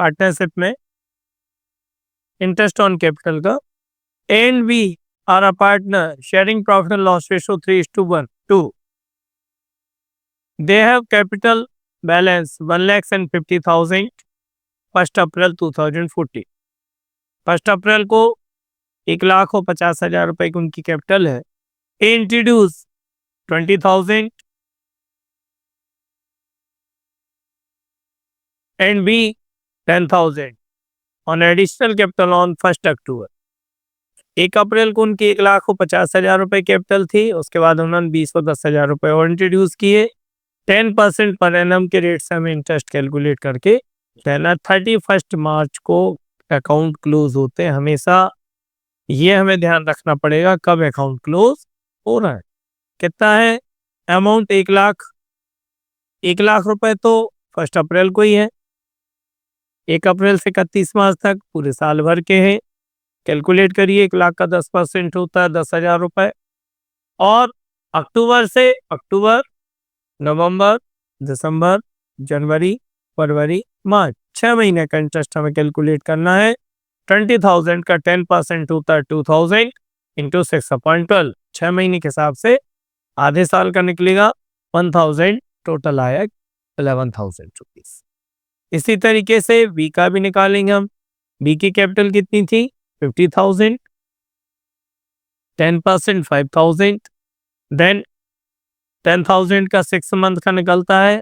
Partnership में interest on capital का। A and B are a partner sharing profit and loss ratio 3:1 2। They have capital balance 1,50,000 1 April 2014। 1 अप्रैल को 1,50,000 रुपए की उनकी कैपिटल है। A introduce 20,000 and B 10,000 on additional capital on 1 October. 1 अप्रैल को उनकी 1,50,000 रुपए कैपिटल थी। उसके बाद उन्होंने 20 और 10,000 रुपए और इंट्रोड्यूस किए। 10% पर एनम के रेट से हमें इंटरेस्ट कैलकुलेट करके देना। 31 मार्च को अकाउंट क्लोज होते हैं। हमेशा ये हमें ध्यान रखना पड़ेगा कब अकाउंट क्लोज हो रहा है। कितना है अमाउंट? 1,00,000 रुपए तो 1 अप्रैल को ही है। 1 अप्रैल से 31 मार्च तक पूरे साल भर के हैं। कैलकुलेट करिए, 1,00,000 का 10% होता है 10,000 रुपए। और अक्टूबर से अक्टूबर, नवंबर, दिसंबर, जनवरी, फरवरी, मार्च 6 महीने का इंटरेस्ट हमें कैलकुलेट करना है। 20,000 का 10% होता है 2,000 इंटू 6/12। 6 महीने के हिसाब से आधे साल का निकलेगा 1,000, टोटल आया 11,000 रुपीज। इसी तरीके से बी का भी निकालेंगे हम। बी की कैपिटल कितनी थी? 50,000, 10% 5,000, देन 10,000 का 6 मंथ का निकलता है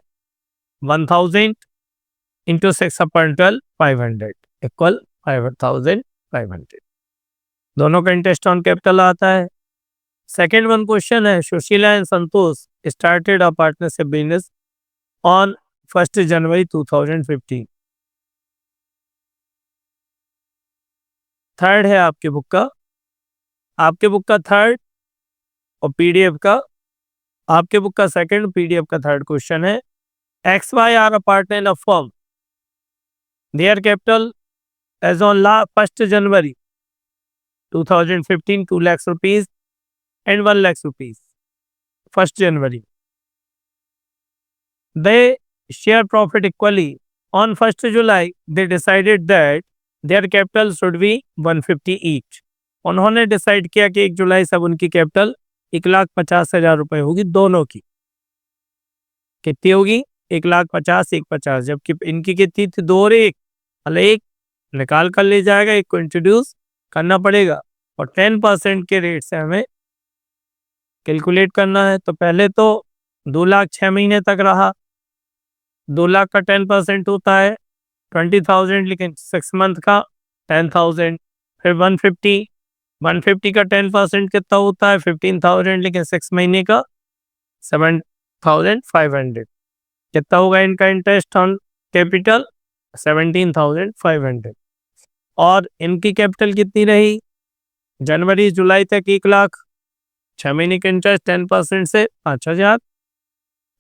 1,000 इंटू 6/12 500 इक्वल 5,500। दोनों का इंटरेस्ट ऑन कैपिटल आता है। सेकेंड वन क्वेश्चन है, Sushila and Santosh started a partnership business on 1 January 2015। Third है आपके बुक का थर्ड और पीडीएफ का आपके बुक का सेकंड, पीडीएफ का थर्ड क्वेश्चन है। X Y are a partner in a firm, their capital as on 1 January 2015 2 lakh rupees and 1 lakh rupees 1 January. They share profit equally. On 1 July, they decided that their capital should be 150 each. उन्होंने decide किया कि 1 जुलाई से उनकी capital 1,50,000 रुपए होगी दोनों की। कितनी होगी? 1,50,000 1,50,000, जबकि इनकी कितनी थी? 2 और 1, मतलब 1 निकाल कर ले जाएगा, 1 को इंट्रोड्यूस करना पड़ेगा और 10% के रेट से हमें कैलकुलेट करना है। तो पहले तो 2 लाख 6 महीने तक रहा। 2 लाख का 10% होता है 20,000, लेकिन 6 मंथ का 10,000। फिर 150 का 10% कितना होता है? 15,000, लेकिन 6 महीने का 7,500। कितना होगा इनका इंटरेस्ट ऑन कैपिटल? 17,500। और इनकी कैपिटल कितनी रही? जनवरी जुलाई तक 1 लाख, 6 महीने का इंटरेस्ट 10% से 5,000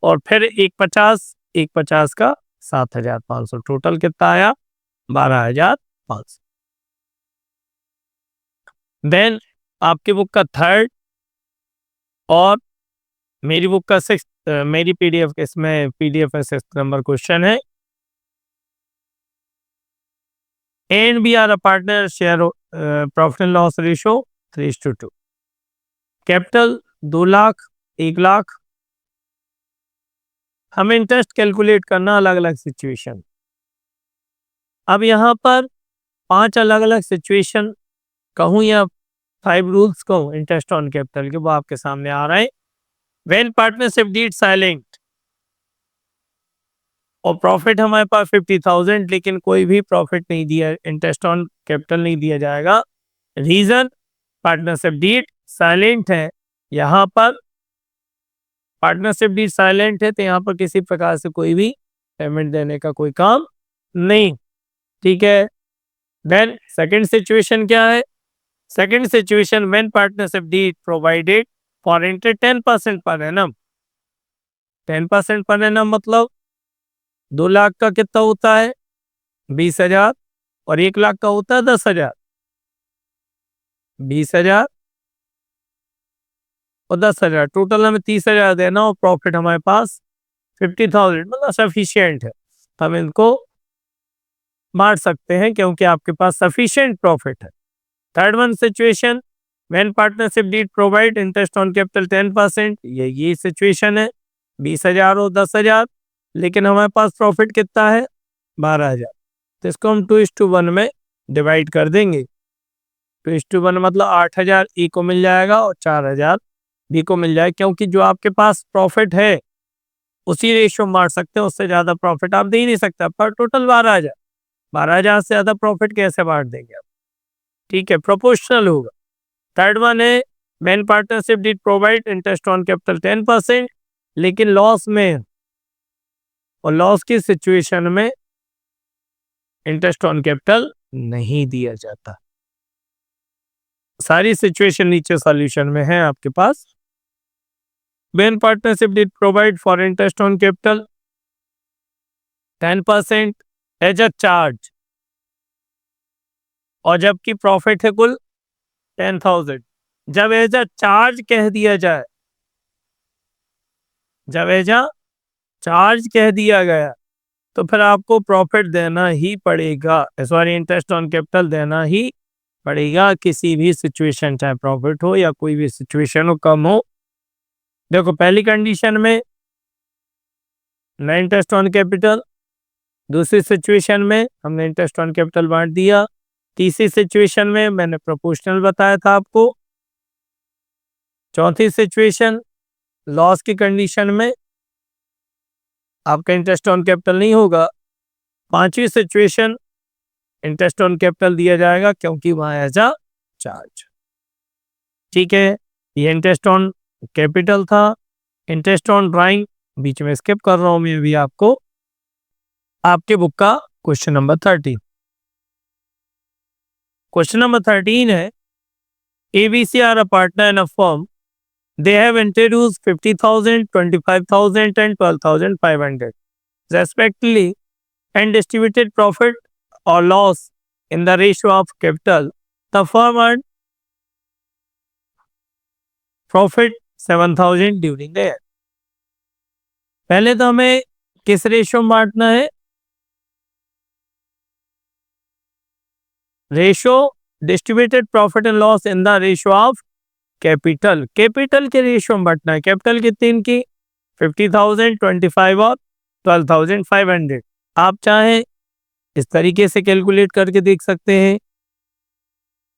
और फिर 1,50 का 7,500। टोटल कितना आया? 12,500। देन आपकी बुक का थर्ड और मेरी बुक का 6, मेरी पीडीएफ, इसमें पीडीएफ में 6 नंबर क्वेश्चन है। A and B are a partner share profit and loss ratio 3:2। Capital 2 lakh 1 lakh. हमें इंटरेस्ट कैलकुलेट करना अलग अलग सिचुएशन। अब यहाँ पर 5 अलग अलग सिचुएशन कहूँ या 5 रूल्स कहूँ इंटरेस्ट ऑन कैपिटल के, वो आपके सामने आ रहे हैं। व्हेन पार्टनरशिप डीड साइलेंट और प्रॉफिट हमारे पास 50,000, लेकिन कोई भी प्रॉफिट नहीं दिया, इंटरेस्ट ऑन कैपिटल नहीं दिया जाएगा। रीजन, पार्टनरशिप डीड साइलेंट है। यहाँ पर पार्टनरशिप डीड साइलेंट है तो यहाँ पर किसी प्रकार से कोई भी पेमेंट देने का कोई काम नहीं। ठीक है। देन सेकंड सिचुएशन क्या है? Second situation, when partnership deed provided for interest 10% per annum. 10% per annum मतलब 2 लाख का कितना होता है? 20,000 और 1 लाख का होता है 10,000। 20,000 और 10,000, टोटल हमें 30,000 देना और प्रॉफिट हमारे पास 50,000, मतलब सफिशियंट है। हम इनको मार सकते हैं क्योंकि आपके पास सफिशिएंट प्रॉफिट है। Third one situation, when partnership deed provide interest on capital 10%, ये सिचुएशन है, 20,000 हो 10,000, लेकिन हमारे पास प्रॉफिट कितना है 12,000, तो इसको हम 2:1 में डिवाइड कर देंगे। 2:1 मतलब 8,000 ई को मिल जाएगा और 4,000 बी को मिल जाएगा, क्योंकि जो आपके पास प्रॉफिट है उसी रेशियो मार सकते हैं, उससे ज़्यादा प्रॉफिट आप दे ही नहीं सकते। पर टोटल 12,000, 12,000 से ज़्यादा प्रॉफिट कैसे बांट देंगे आप? ठीक है, प्रोपोर्शनल होगा। थर्ड वन है, main partnership deed provide interest on capital 10%, लेकिन लॉस में, और लॉस की सिचुएशन में इंटरेस्ट ऑन कैपिटल नहीं दिया जाता। सारी सिचुएशन नीचे सॉल्यूशन में है आपके पास। मेन partnership deed provide for interest on capital 10% as a charge, और जबकि प्रॉफिट है कुल 10,000। जब एज अ चार्ज कह दिया जाए, जब एज अ चार्ज कह दिया गया, तो फिर आपको प्रॉफिट देना ही पड़ेगा, सॉरी इंटरेस्ट ऑन कैपिटल देना ही पड़ेगा किसी भी सिचुएशन, चाहे प्रॉफिट हो या कोई भी सिचुएशन हो, कम हो। देखो पहली कंडीशन में ना इंटरेस्ट ऑन कैपिटल, दूसरी सिचुएशन में हमने इंटरेस्ट ऑन कैपिटल बांट दिया, तीसरी सिचुएशन में मैंने प्रोपोर्शनल बताया था आपको, चौथी सिचुएशन लॉस की कंडीशन में आपका इंटरेस्ट ऑन कैपिटल नहीं होगा, पांचवी सिचुएशन इंटरेस्ट ऑन कैपिटल दिया जाएगा क्योंकि वहां एज अ चार्ज। ठीक है, ये इंटरेस्ट ऑन कैपिटल था। इंटरेस्ट ऑन ड्राइंग बीच में स्किप कर रहा हूं मैं भी आपको, आपके बुक का क्वेश्चन नंबर 13। क्वेश्चन नंबर 13 है, ABC are a partner in a firm, they have introduced 50,000, 25,000 and 12,500 respectively and distributed profit or loss in the ratio of capital. The firm earned profit 7,000 during the year. पहले तो हमें किस ratio में बांटना है? Ratio distributed profit and loss in the ratio of capital. Capital के ratio में बांटना है। कैपिटल कितनी इनकी? 50,000, 25 और 12,500। आप चाहें इस तरीके से कैलकुलेट करके देख सकते हैं,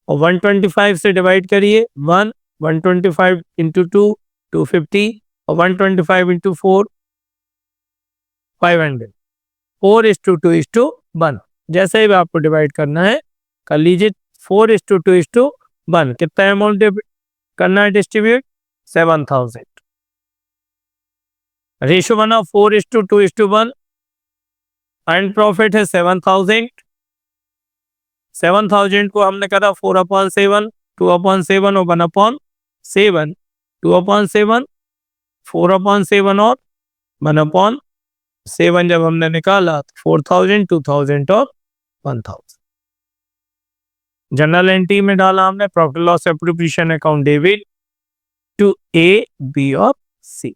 और 125 से डिवाइड करिए, 125 इंटू 250, और 125 इंटू 4 500, 4:2:1। जैसे भी आपको डिवाइड करना है कर लीजिए। 4:2:1 कितना अमाउंट करना है डिस्ट्रीब्यूट? 7,000। रेशियो बना 4:2:1, एंड प्रॉफिट है 7,000। 7,000 को हमने करा 4/7, 2/7 और 1/7, 2/7, 4/7 और 1/7। जब हमने निकाला 4,000, 2,000 और 1,000। जनरल एंट्री में डाला हमने profit loss appropriation account debit to A, B और C।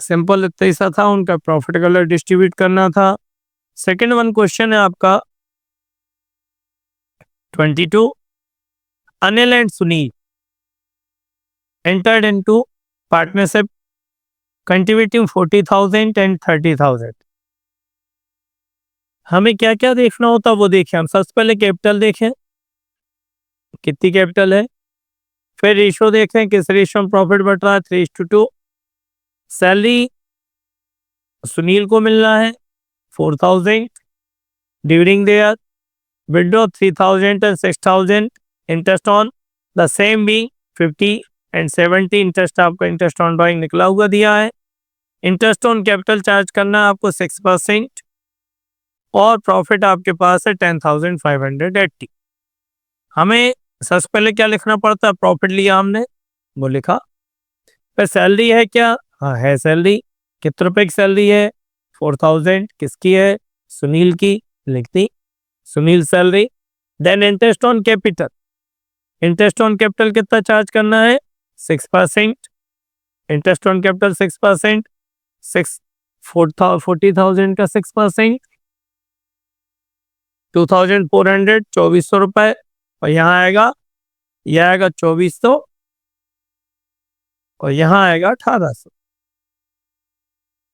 सिंपल इतना ही सा था, उनका प्रॉफिट कलर डिस्ट्रीब्यूट करना था। सेकंड वन क्वेश्चन है आपका 22, Anil and Sunil entered into partnership contributing 40,000 and 30,000। हमें क्या क्या देखना होता वो देखें हम। सबसे पहले कैपिटल देखें, कितनी कैपिटल है, फिर रेशियो देखें किस रेशियो में प्रॉफिट बढ़ रहा है, 3:2। सैलरी सुनील को मिलना है 4,000 during the year, withdraw 3,000 and 6,000, interest on the same being 50 and 70। Interest आपका इंटरेस्ट ऑन ड्राइंग निकला हुआ दिया है। इंटरेस्ट ऑन कैपिटल चार्ज करना है आपको 6%, और प्रॉफिट आपके पास है 10,580। हमें सबसे पहले क्या लिखना पड़ता है? प्रॉफिट लिया हमने, वो लिखा। फिर सैलरी है क्या? हाँ है सैलरी। कितने रुपए की सैलरी है? 4,000। किसकी है? सुनील की, लिख दी Sunil salary. Then interest on capital, interest on capital कितना चार्ज करना है? 6%। इंटरेस्ट ऑन कैपिटल 6%, 40,000 का 6%, 2400 2400 रुपये, और यहाँ आएगा, यह आएगा 2400, और यहाँ आएगा 1800।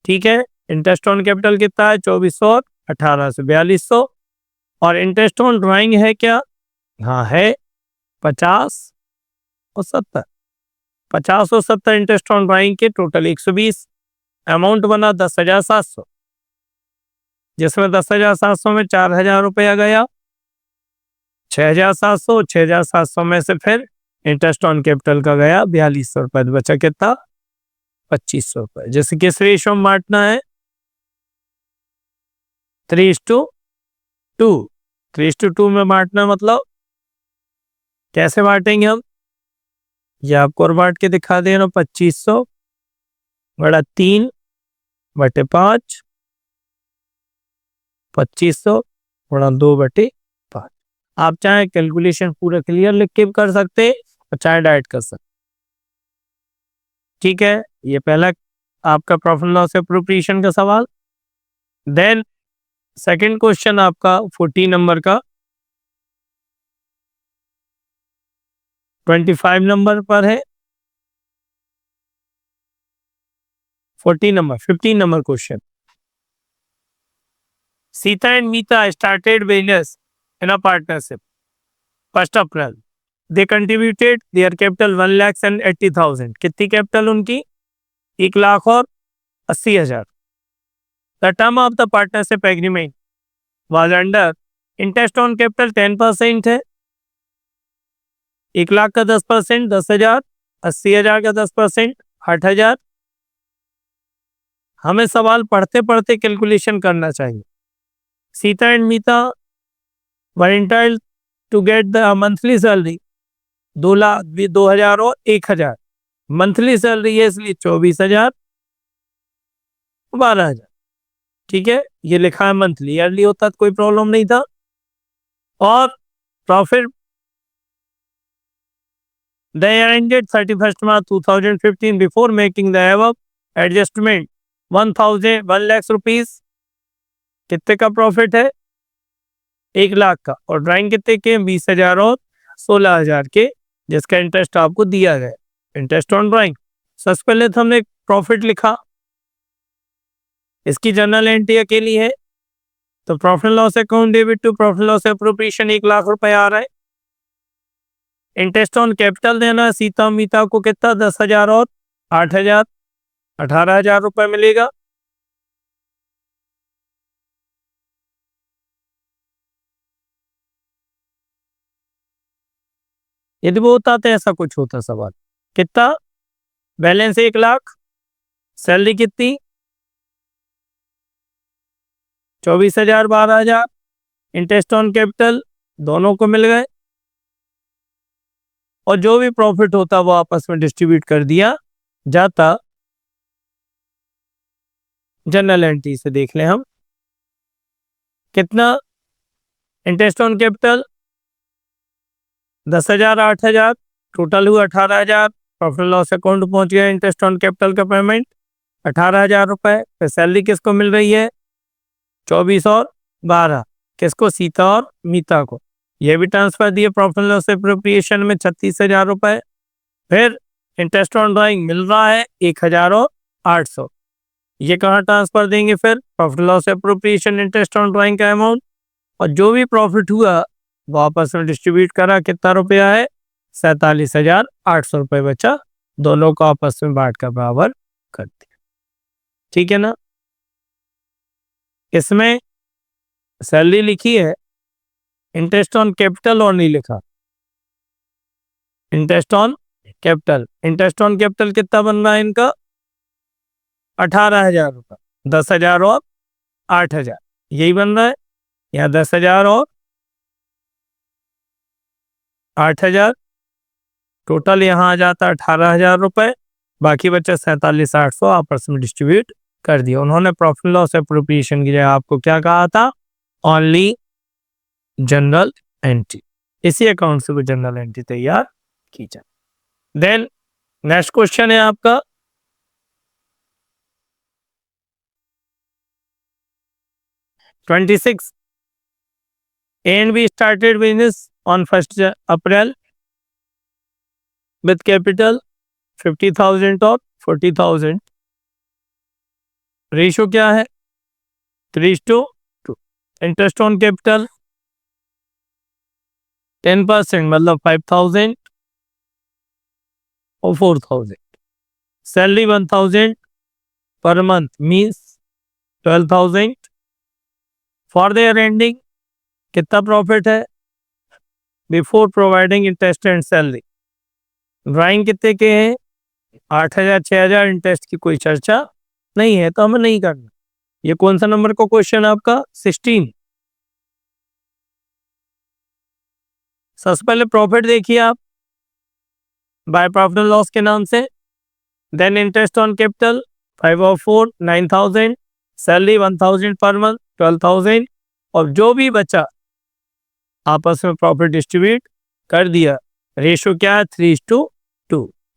ठीक है, इंटरेस्ट ऑन कैपिटल कितना है? 2400 और 1800, 4200। और इंटरेस्ट ऑन ड्राइंग है क्या? हाँ है, 50 और 70। 50 और 70 इंटरेस्ट ऑन ड्राइंग के टोटल 120। अमाउंट बना 10,700, जिसमें 10,700 में 4,000 रुपया गया, 6,700, 6,700 में से फिर इंटरेस्ट ऑन कैपिटल का गया 4200 रुपये, बचा कितना? 2500 रुपये। जैसे किस रेशियो में बांटना है? 3:2। 3:2 में बांटना, मतलब कैसे बांटेंगे हम? ये आपको और बांट के दिखा दे रहा हूं। 2500 बड़ा 3/5, 2500 बड़ा 2/5। आप चाहे कैलकुलेशन पूरा क्लियर लिख के कर सकते और चाहे डायरेक्ट कर सकते। ठीक है, ये पहला आपका प्रॉफिट लॉस एप्रोप्रिएशन का सवाल। देन सेकंड क्वेश्चन आपका 40 नंबर का 25 नंबर पर है। 15 number question. Sita and Mita started business in a partnership 1 April. They contributed their capital 1,80,000। कितनी कैपिटल उनकी? 1,80,000। The term of the partnership agreement was under interest on capital 10% है। 1,00,000 का 10%, 10,000। 80,000 का 10%, 8,000। हमें सवाल पढ़ते पढ़ते कैलकुलेशन करना चाहिए। Sita and Mita were entitled to get the monthly salary 2,00,000, 2,000 और 1,000। मंथली सैलरी है इसलिए 24,000, 12,000। ठीक है, ये लिखा है मंथली, ईयरली होता तो कोई प्रॉब्लम नहीं था। और profit they ended 31st March 2015 before making the above adjustment 1 lakh rupees. कितने का प्रॉफिट है? 1,00,000 का। और ड्राइंग कितने के? 20,000 और 16,000 के, जिसका इंटरेस्ट आपको दिया गया, इंटरेस्ट ऑन ड्राइंग। सबसे पहले तो हमने प्रॉफिट लिखा, इसकी जर्नल एंट्री अकेली है, तो profit loss account debit to profit loss appropriation 1,00,000 रुपए आ रहा है। इंटरेस्ट ऑन कैपिटल देना है सीता मीता को, कितना? 10,000 और 8,000, 18,000 रुपए मिलेगा। यदि वो होता तो ऐसा कुछ होता सवाल। कितना बैलेंस? 1,00,000। सैलरी कितनी? 24,000, 12,000। इंटरेस्ट ऑन कैपिटल दोनों को मिल गए, और जो भी प्रॉफिट होता वो आपस में डिस्ट्रीब्यूट कर दिया जाता। जनरल एंट्री से देख लें हम, कितना इंटरेस्ट ऑन कैपिटल? 10,000, 8,000, टोटल हुआ 18,000। प्रॉफिट लॉस अकाउंट पहुंच गया इंटरेस्ट ऑन कैपिटल का पेमेंट 18,000 रुपए। फिर सैलरी किसको मिल रही है? 24 और 12। किसको? सीता और मीता को। ये भी ट्रांसफर दिए प्रॉफिट लॉस एप्रोप्रिएशन में 36,000 रुपए। फिर इंटरेस्ट ऑन ड्राइंग मिल रहा है 1,000 और 800। ये कहाँ ट्रांसफर देंगे? फिर profit loss appropriation interest on drawing का अमाउंट, और जो भी प्रॉफिट हुआ वो आपस में डिस्ट्रीब्यूट करा। कितना रुपया है? 47,800 रुपये बचा, दोनों को आपस में बांट कर बराबर कर दिया। ठीक है ना? इसमें सैलरी लिखी है, इंटरेस्ट ऑन कैपिटल और नहीं लिखा। Interest on capital, interest on capital कितना बन रहा है इनका? 18,000 रुपये। 10,000 और 8,000, यही बन रहा है। यहाँ 10,000 और 8,000, टोटल यहाँ आ जाता 18,000 रुपये। बाकी बचा 47,800 आपस में डिस्ट्रीब्यूट कर दिया। उन्होंने प्रॉफिट लॉस एप्रोप्रिएशन की जगह आपको क्या कहा था? Only general entry. इसी अकाउंट से वो जनरल एंट्री तैयार की जाए। देन नेक्स्ट क्वेश्चन है आपका 26। And B started business on 1st April with capital 50,000 और 40,000। रेशो क्या है? 3:2। इंटरेस्ट ऑन कैपिटल 10% मतलब 5,000 और 4,000। Salary 1,000 per month means 12,000। For their ending कितना प्रॉफिट है? Before providing interest and salary. Drawing कितने के हैं? 8,000 6,000। इंटरेस्ट की कोई चर्चा नहीं है तो हमें नहीं करना। ये कौन सा नंबर का क्वेश्चन है आपका? 16। सबसे पहले प्रॉफिट देखिए आप बाय प्रॉफिट एंड लॉस के नाम से। देन इंटरेस्ट ऑन कैपिटल 5 और 4 9,000। Salary 1,000 per month 12,000। और जो भी बचा आपस में प्रॉफिट डिस्ट्रीब्यूट कर दिया। रेशो क्या है? 3:2।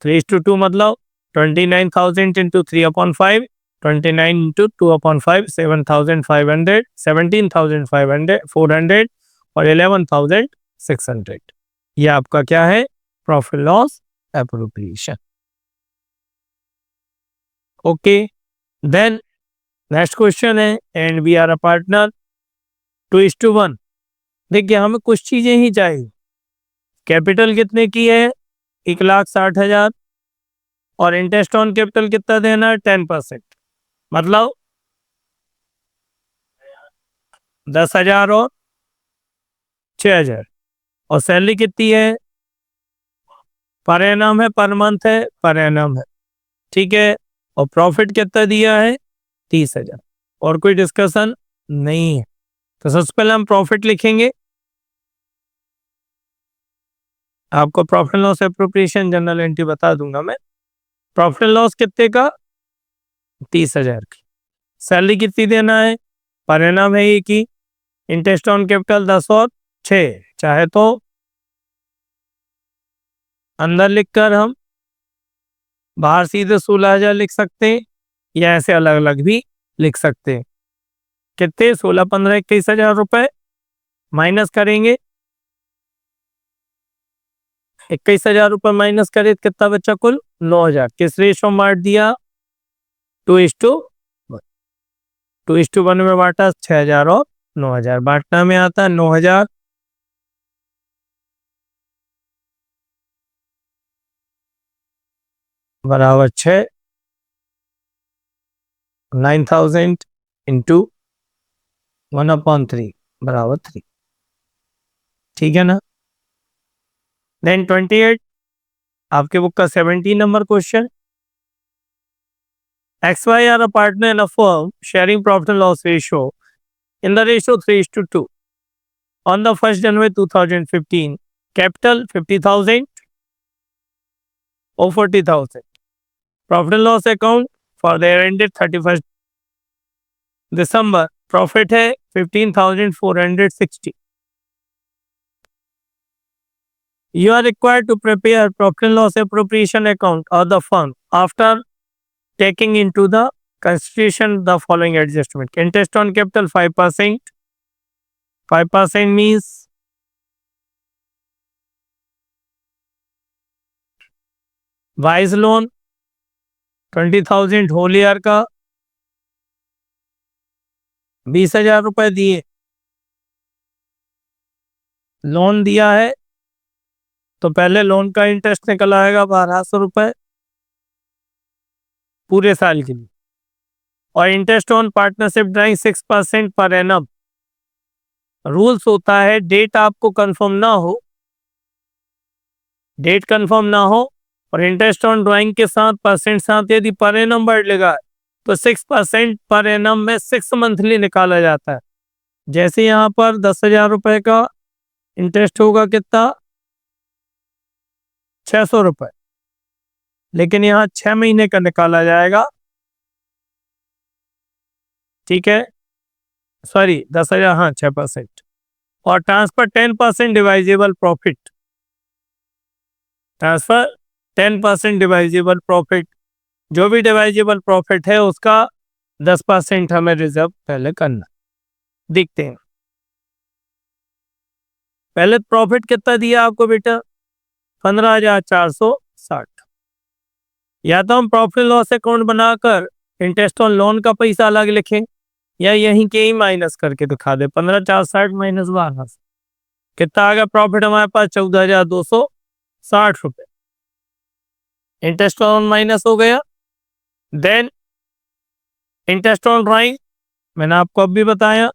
3:2 मतलब 29,000 इंटू 3/5। 29 इंटू 2/5 7,500 17,500 400 और 11,600। ये आपका क्या है? Profit loss appropriation. Okay, then next question है and we are a partner 2:1। देखिए हमें कुछ चीजें ही चाहिए। कैपिटल कितने की है? 1,60,000 और इंटरेस्ट ऑन कैपिटल कितना देना है? 10%। मतलब 10,000 और 6,000। और सैलरी कितनी है? पर एनम है, पर मंथ है, पर एनम है। ठीक है। और प्रॉफिट कितना दिया है? 30,000। और कोई डिस्कशन नहीं है। तो सबसे पहले हम प्रॉफिट लिखेंगे। आपको profit and loss appropriation general entry बता दूंगा मैं। प्रॉफिट एंड लॉस कितने का? 30,000 की। सैलरी कितनी देना है? पर एनम है ये की। इंटरेस्ट ऑन कैपिटल 10 और 6। चाहे तो अंदर लिखकर हम बाहर सीधे 16,000 लिख सकते हैं या ऐसे अलग अलग भी लिख सकते हैं। कितने? 16 15 21,000 रुपए माइनस करेंगे। 21,000 रुपए माइनस करे तो कितना बचा? कुल 9,000। किस रेशो में बांट दिया? 2:1। 2:1 में बांटा 6,000 और 9,000। बांटना में आता है 9,000 बराबर 6। 9,000 इंटू 1/3 बराबर 3। ठीक है ना? देन 28 आपके बुक का 17 number question. XY are a partner in a firm sharing profit and loss ratio in the ratio 3:2. On the 1st January 2015, capital 50,000 or 40,000. Profit and loss account for the year ended 31st December. Profit है 15,460. You are required to prepare profit and loss appropriation account of the firm after taking into the consideration the following adjustment. Interest on capital 5%. 5% means wise loan 20,000 whole year का 20,000 रुपए दिए। Loan दिया है तो पहले loan का interest निकल आएगा 1,200 रुपए पूरे साल के लिए। और interest on partnership drawing 6% per annum. Rules होता है डेट आपको कंफर्म ना हो, डेट कंफर्म ना हो और इंटरेस्ट ऑन ड्राइंग के साथ परसेंट साथ यदि पर एनम बढ़ लेगा तो 6% पर एनम में 6 मंथली निकाला जाता है। जैसे यहाँ पर 10,000 रुपए का इंटरेस्ट होगा कितना? 600 रुपए। लेकिन यहाँ 6 महीने का निकाला जाएगा। ठीक है, सॉरी 10,000, हाँ 6%। और transfer 10% divisible profit. Transfer 10% divisible profit. जो भी डिवाइजेबल प्रॉफिट है उसका 10% हमें रिजर्व पहले करना। देखते हैं पहले प्रॉफिट कितना दिया आपको बेटा, 15,460। या तो हम प्रॉफिट लॉस अकाउंट बनाकर इंटरेस्ट ऑन लोन का पैसा अलग लिखें, या यहीं के ही माइनस करके दिखा दे। 15,460 माइनस 12 कितना आ गया प्रॉफिट हमारे पास, 14,260 रुपये। इंटरेस्ट ऑन माइनस हो गया। देन इंटरेस्ट ऑन ड्राइंग, मैंने आपको अब भी बताया,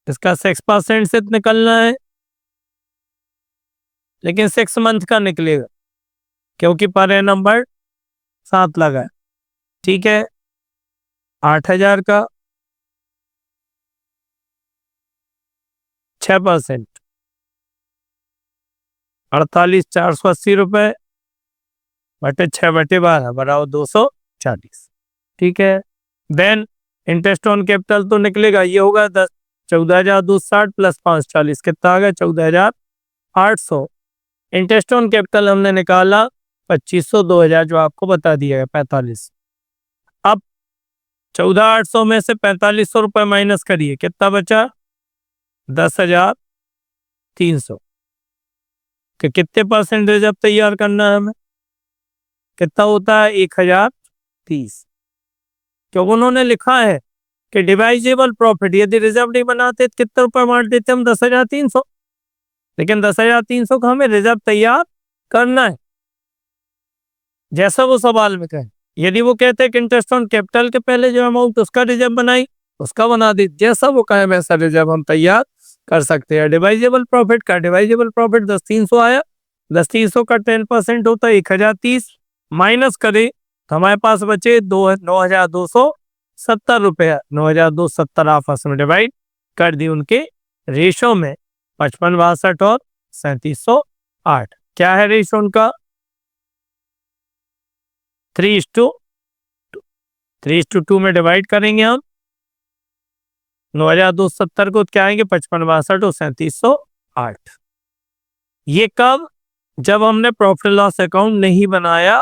इसका 6% से निकलना है, लेकिन 6 मंथ का निकलेगा क्योंकि पर एनम पर 7 लगा है। ठीक है, 8,000 का 6%, 48,480 रुपये बटे 6/12 बराबर 240। ठीक है, देन इंटरेस्ट ऑन कैपिटल तो निकलेगा, ये होगा 14,260 प्लस 540 कितना आ गया, 14,800। इंटरेस्ट ऑन कैपिटल हमने निकाला 2,500, 2,000 जो आपको बता दिया है 45। अब 14,800 में से 4,500 रुपये माइनस करिए, कितना बचा, 10,300। कि कितने परसेंट रिजर्व तैयार करना है हमें, कितना होता है, 1,030। क्योंकि उन्होंने लिखा है कि डिवाइजेबल प्रॉफिट, यदि रिजर्व नहीं बनाते तो कितने रुपए बांट देते हम, 10,300। लेकिन 10,300 का हमें रिजर्व तैयार करना है, जैसा वो सवाल में कहे। यदि वो कहते हैं कि इंटरेस्ट ऑन कैपिटल के पहले जो अमाउंट उसका रिजर्व बनाई, उसका बना दी, जैसा वो कहे वैसा रिजर्व हम तैयार कर सकते हैं। डिवाइजेबल प्रॉफिट का, डिवाइजेबल प्रॉफिट 10,300 आया, 10,300 का 10% होता है 1,030, माइनस करे तो हमारे पास बचे 9,270 रुपये। 9,270 आपस में डिवाइड कर दी उनके रेशो में, 55, 62 और 3708। क्या है रेशो उनका, 3:2 में डिवाइड करेंगे हम। 9,270 को क्या आएंगे, 55, 62 और 3708। ये कब, जब हमने प्रॉफिट लॉस अकाउंट नहीं बनाया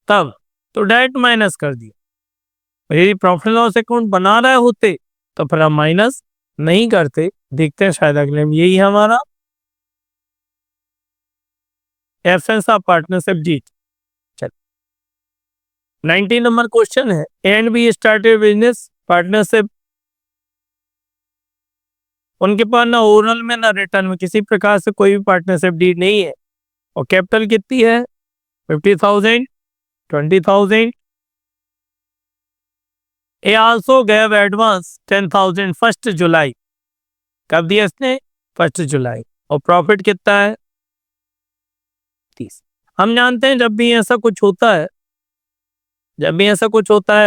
तब, तो डायरेक्ट माइनस कर दिया। यदि प्रॉफिट लॉस अकाउंट बना रहे होते तो फिर हम माइनस नहीं करते। देखते हैं शायद अगले में, यही है हमारा एब्सेंस ऑफ पार्टनरशिप डीड। चल 19 नंबर क्वेश्चन है, and B started business partnership. उनके पास ना ओरल में ना रिटर्न में किसी प्रकार से कोई भी पार्टनरशिप डीड नहीं है, और कैपिटल कितनी है, 50,000, 20,000। ए आल्सो गैव एडवांस 10,000 1 जुलाई। कब दिया इसने, 1 जुलाई। और प्रॉफिट कितना है, 30। हम जानते हैं जब भी ऐसा कुछ होता है,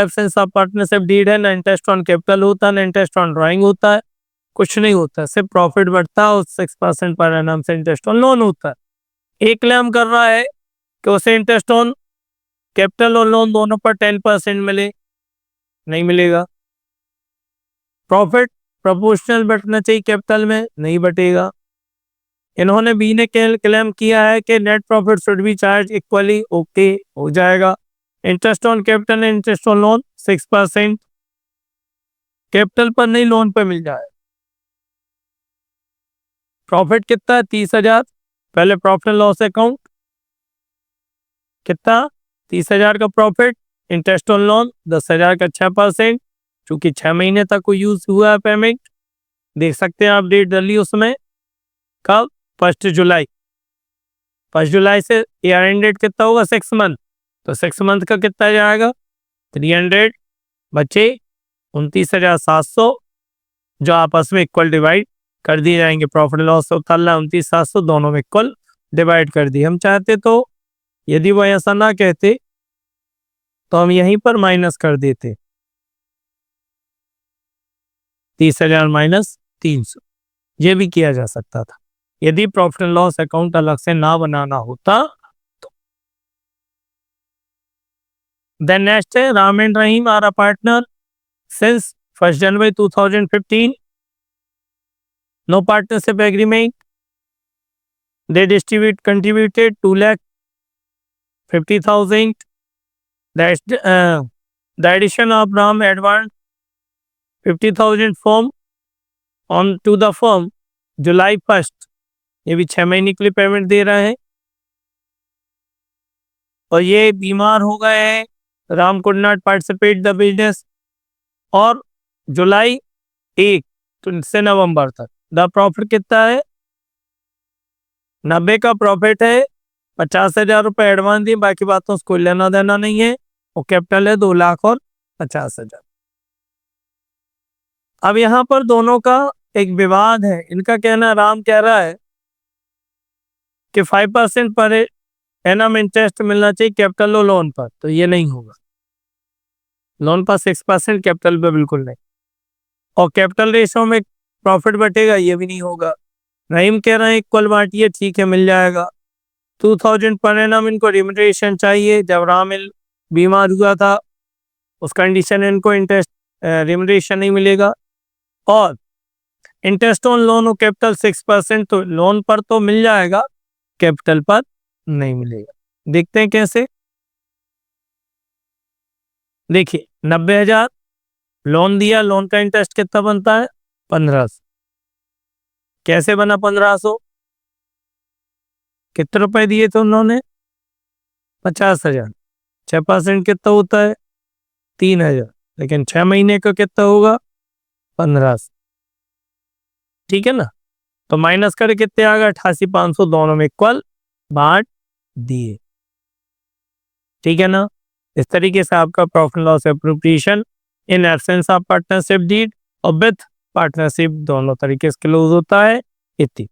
एब्सेंस ऑफ पार्टनरशिप डीड है, ना इंटरेस्ट ऑन कैपिटल होता है, ना इंटरेस्ट ऑन ड्राइंग होता है, कुछ नहीं होता, सिर्फ प्रॉफिट बढ़ता है और 6% पर एनम से इंटरेस्ट ऑन लोन होता है। एक क्लेम कर रहा है कि उसे इंटरेस्ट ऑन कैपिटल और लोन दोनों पर 10% मिले, नहीं मिलेगा। प्रॉफिट प्रोपोर्शनल बटना चाहिए कैपिटल में, नहीं बटेगा। इन्होंने बी ने क्लेम किया है कि net profit should be charge equally, okay हो जाएगा। Interest on capital and interest on loan 6%, capital पर नहीं लोन पर मिल जाए। प्रॉफिट कितना है, 30,000। पहले प्रॉफिट लॉस अकाउंट कितना, 30,000 का प्रॉफिट, इंटरेस्ट ऑन लोन 10,000 का 6%, चूंकि 6 महीने तक को यूज हुआ है पेमेंट। देख सकते हैं आप डेट डली उसमें, कब, 1 जुलाई। 1 जुलाई से ईयर एंड डेट कितना होगा, 6 मंथ, तो 6 मंथ का कितना जाएगा, 300 बचे 29,700, जो आपस में इक्वल डिवाइड कर दिए जाएंगे। प्रॉफिट लॉस उतारना 29,700, दोनों में इक्वल डिवाइड कर दिए। हम चाहते तो यदि वो ऐसा ना कहते तो हम यहीं पर माइनस कर देते, 30,000 माइनस 300, ये भी किया जा सकता था यदि प्रॉफिट एंड लॉस अकाउंट अलग से ना बनाना होता तो। देन नेक्स्ट है, Ram and Rahim are a partner since 1 January 2015, no partnership agreement, they contributed 2,50,000. The addition of Ram advanced 50,000 from on to the firm July 1, ये भी 6 महीने के लिए पेमेंट दे रहा है। और ये बीमार हो गए हैं, Ram could not participate the business. और जुलाई 1 से नवंबर तक द प्रॉफिट कितना है, 90 का प्रॉफिट है, 50,000 रुपये एडवांस दिए, बाकी बातों से कोई लेना देना नहीं है। और कैपिटल है 2,00,000 और 50,000। अब यहाँ पर दोनों का एक विवाद है। इनका कहना, राम कह रहा है कि 5% पर एनम इंटरेस्ट मिलना चाहिए कैपिटल और लोन पर, तो ये नहीं होगा। लोन पर 6%, कैपिटल पे बिल्कुल नहीं। और कैपिटल रेशो में प्रॉफिट बटेगा, ये भी नहीं होगा। रहीम कह रहे हैं इक्वल बांटिए, ठीक है मिल जाएगा। 2,000 पर एनम इनको रिमोनेशन चाहिए। जब राम बीमार हुआ था उस कंडीशन इनको इंटरेस्ट रिमोनेशन नहीं मिलेगा। और इंटरेस्ट ऑन लोन और कैपिटल 6%, तो लोन पर तो मिल जाएगा, कैपिटल पर नहीं मिलेगा। देखते हैं कैसे। देखिए 90,000 लोन दिया, लोन का इंटरेस्ट कितना बनता है, 1,500। कैसे बना 1,500, कितने रुपए दिए थे उन्होंने, 50,000। 6% कितना होता है, 3,000। लेकिन 6 महीने का कितना होगा, 1,500। ठीक है ना। तो माइनस करे कितने आ गए, 88,500, दोनों में इक्वल बांट दिए। ठीक है ना। इस तरीके से आपका profit loss appropriation in absence of partnership deed और विथ पार्टनरशिप दोनों तरीके से क्लोज होता है। इतनी